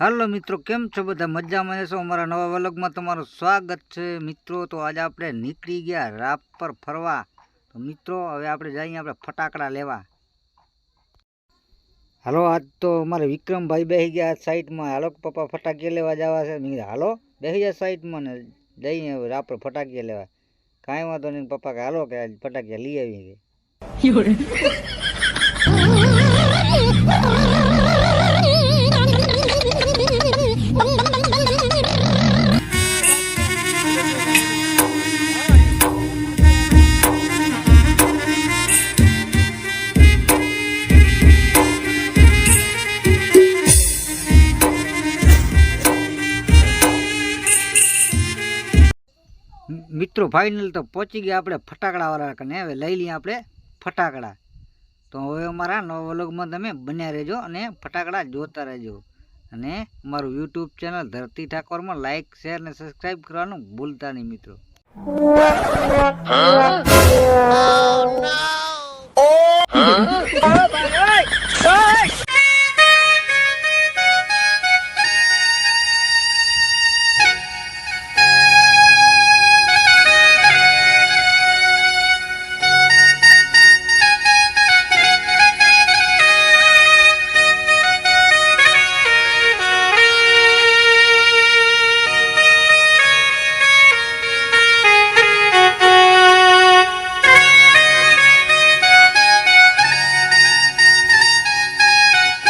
Hello मित्रों, केम छो बधा मजामां छो? अमारा नवा व्लॉगमां तमारुं स्वागत छे। मित्रों तो आज आपणे निकળી ગયા રાપ पर फरवा। तो मित्रों हवे आपणे जाईए आपणे फटाकड़ा लेवा। हालो, आज तो अमारे विक्रम भाई बेही गया साइड में। हालो पप्पा फटाकिया लेवा जावा छे। मैं हालो बेही जा साइड में ने जाईए राप पर फटाकिया लेवा। काई वांधो नहीं पप्पा के हालो के फटाकिया लई आवीए। मित्रों फाइनल तो पहुंची गया अपने फटाकड़ा वाला कने। हवे लई ली आपणे फटाकड़ा। तो हवे अमारा नवा व्लॉगमां तमे बन्या रहेजो अने फटाकड़ा जोता रहेजो। अने अमारुं यूट्यूब चेनल धरती ठाकोर में लाइक शेर ने सब्सक्राइब करवानुं भूलता नहीं मित्रों।